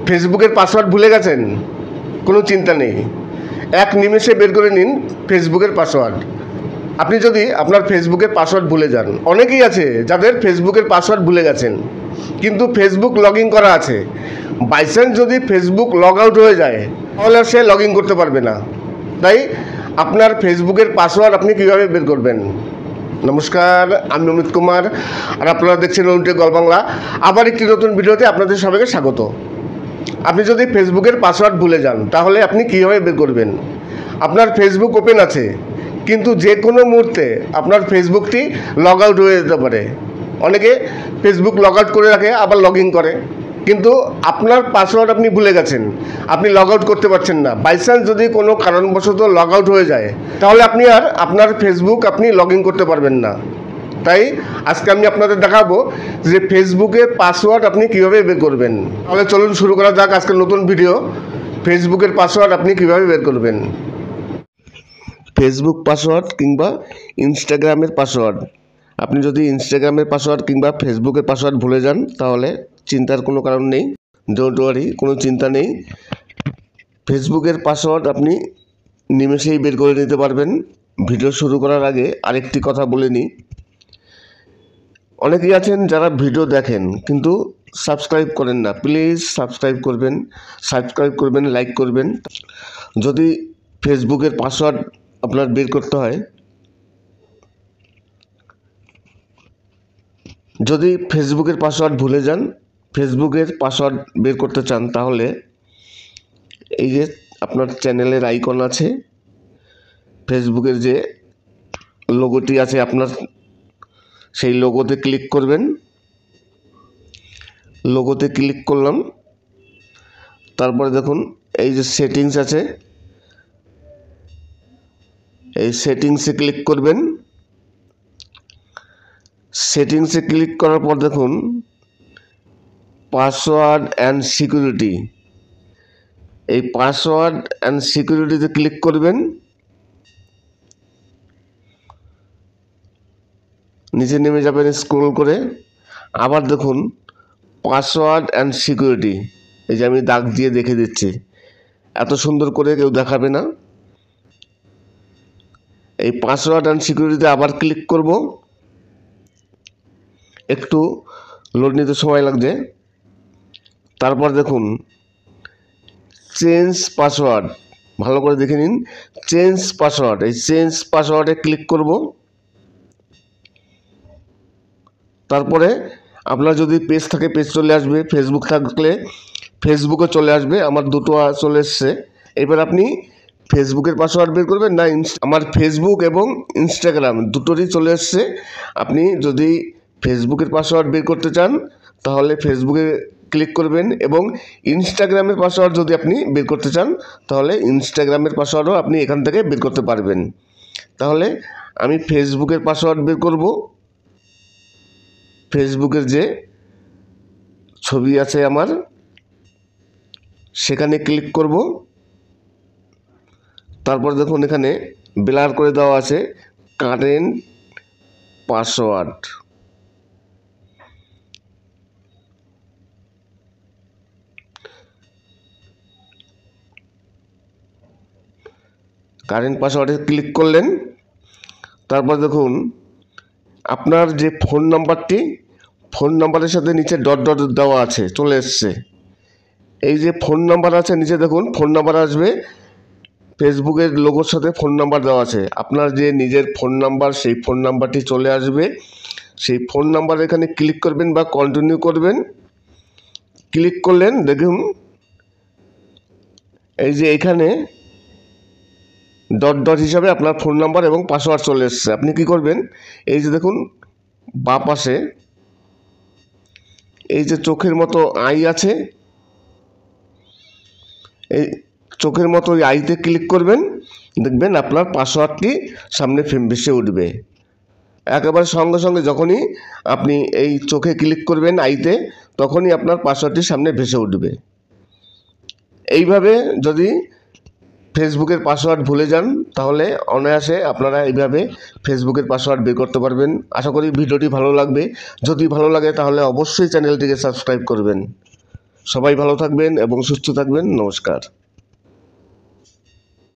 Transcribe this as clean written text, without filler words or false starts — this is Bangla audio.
ফেসবুকের পাসওয়ার্ড ভুলে গেছেন? কোনো চিন্তা নেই, এক নিমেষে বের করে নিন ফেসবুকের পাসওয়ার্ড। আপনি যদি আপনার ফেসবুকের পাসওয়ার্ড ভুলে যান, অনেকেই আছে যাদের ফেসবুকের পাসওয়ার্ড ভুলে গেছেন কিন্তু ফেসবুক লগ ইন করা আছে, বাইচান্স যদি ফেসবুক লগ আউট হয়ে যায় তাহলে সে লগ ইন করতে পারবে না। তাই আপনার ফেসবুকের পাসওয়ার্ড আপনি কীভাবে বের করবেন? নমস্কার, আমি অমিত কুমার আর আপনারা দেখছেন অরুণ গল্প বাংলা। আবার একটি নতুন ভিডিওতে আপনাদের সবাইকে স্বাগত। আপনি যদি ফেসবুকের পাসওয়ার্ড ভুলে যান তাহলে আপনি কীভাবে বের করবেন? আপনার ফেসবুক ওপেন আছে কিন্তু যে কোনো মুহূর্তে আপনার ফেসবুকটি লগ আউট হয়ে যেতে পারে। অনেকে ফেসবুক লগ আউট করে রাখে, আবার লগ ইন করে, কিন্তু আপনার পাসওয়ার্ড আপনি ভুলে গেছেন, আপনি লগ আউট করতে পারছেন না। বাইচান্স যদি কোনো কারণবশত লগ আউট হয়ে যায় তাহলে আপনি আর আপনার ফেসবুক আপনি লগ ইন করতে পারবেন না। তাই আজকে আমি আপনাদের দেখাবো যে ফেসবুকের পাসওয়ার্ড আপনি কীভাবে বের করবেন। তাহলে চলুন শুরু করা যাক আজকের নতুন ভিডিও, ফেসবুকের পাসওয়ার্ড আপনি কীভাবে বের করবেন। ফেসবুক পাসওয়ার্ড কিংবা ইনস্টাগ্রামের পাসওয়ার্ড। আপনি যদি ইনস্টাগ্রামের পাসওয়ার্ড কিংবা ফেসবুকের পাসওয়ার্ড ভুলে যান তাহলে চিন্তার কোনো কারণ নেই, ডোন্ট ওয়ারি, কোনো চিন্তা নেই। ফেসবুকের পাসওয়ার্ড আপনি নিমেষেই বের করে নিতে পারবেন। ভিডিও শুরু করার আগে আরেকটি কথা বলে নিই, অনেকেই আছেন যারা ভিডিও দেখেন কিন্তু সাবস্ক্রাইব করেন না। প্লিজ সাবস্ক্রাইব করবেন, লাইক করবেন। যদি ফেসবুকের পাসওয়ার্ড আপনার বের করতে হয়, যদি ফেসবুকের পাসওয়ার্ড ভুলে যান, ফেসবুকের পাসওয়ার্ড বের করতে চান, তাহলে এই যে আপনার চ্যানেলের আইকন আছে, ফেসবুকের যে লোগোটি আছে আপনার, সেই লোগোতে ক্লিক করবেন। লোগোতে ক্লিক করলাম, তারপরে দেখুন এই যে সেটিংস আছে, এই সেটিংসে ক্লিক করবেন। সেটিংসে ক্লিক করার পর দেখুন পাসওয়ার্ড অ্যান্ড সিকিউরিটি, এই পাসওয়ার্ড অ্যান্ড সিকিউরিটিতে ক্লিক করবেন। নিচে নেমে যাবেন স্ক্রল করে, আবার দেখুন পাসওয়ার্ড অ্যান্ড সিকিউরিটি, এই যে আমি দাগ দিয়ে দেখে দিচ্ছি, এত সুন্দর করে কেউ দেখাবে না। এই পাসওয়ার্ড অ্যান্ড সিকিউরিটিতে আবার ক্লিক করব, একটু লোড নিতে সময় লাগছে। তারপর দেখুন চেঞ্জ পাসওয়ার্ড, ভালো করে দেখে নিন, চেঞ্জ পাসওয়ার্ড, এই চেঞ্জ পাসওয়ার্ডে ক্লিক করব। তারপরে আপনার যদি পেজ থাকে পেজ চলে আসবে, ফেসবুক থাকলে ফেসবুকে চলে আসবে। আমার দুটো চলে এসছে। এবার আপনি ফেসবুকের পাসওয়ার্ড বের করবেন না, আমার ফেসবুক এবং ইনস্টাগ্রাম দুটোরই চলে এসছে। আপনি যদি ফেসবুকের পাসওয়ার্ড বের করতে চান তাহলে ফেসবুকে ক্লিক করবেন, এবং ইনস্টাগ্রামের পাসওয়ার্ড যদি আপনি বের করতে চান তাহলে ইনস্টাগ্রামের পাসওয়ার্ডও আপনি এখান থেকে বের করতে পারবেন। তাহলে আমি ফেসবুকের পাসওয়ার্ড বের করব। ফেসবুকের যে ছবি আছে আমার, সেখানে ক্লিক করব। তারপর দেখুন এখানে ব্লার করে দেওয়া আছে কারেন্ট পাসওয়ার্ড। কারেন্ট পাসওয়ার্ডে ক্লিক করলেন। তারপর দেখুন আপনার যে ফোন নাম্বারটি, ফোন নাম্বারের সাথে নিচে ডট ডট দেওয়া আছে, চলে এসছে। এই যে ফোন নাম্বার আছে নিচে দেখুন ফোন নাম্বার আসবে, ফেসবুকের লোগোর সাথে ফোন নাম্বার দেওয়া আছে। আপনার যে নিজের ফোন নাম্বার, সেই ফোন নাম্বারটি চলে আসবে। সেই ফোন নাম্বার এখানে ক্লিক করবেন বা কন্টিনিউ করবেন। ক্লিক করলেন, দেখুন এই যে এখানে ডট ডট হিসাবে আপনার ফোন নাম্বার এবং পাসওয়ার্ড চলে এসছে। আপনি কি করবেন, এই যে দেখুন বাঁ পাশে এই যে চোখের মতো আই আছে, এই চোখের মতো ওই আইতে ক্লিক করবেন, দেখবেন আপনার পাসওয়ার্ডটি সামনে ভেসে উঠবে। একেবারে সঙ্গে সঙ্গে যখনই আপনি এই চোখে ক্লিক করবেন আইতে, তখনই আপনার পাসওয়ার্ডটি সামনে ভেসে উঠবে। এইভাবে যদি ফেসবুকের পাসওয়ার্ড ভুলে যান তাহলে অনায়াসে আপনারা এইভাবে ফেসবুকের পাসওয়ার্ড বের করতে পারবেন। আশা করি ভিডিওটি ভালো লাগবে। যদি ভালো লাগে তাহলে অবশ্যই চ্যানেলটিকে সাবস্ক্রাইব করবেন। সবাই ভালো থাকবেন এবং সুস্থ থাকবেন। নমস্কার।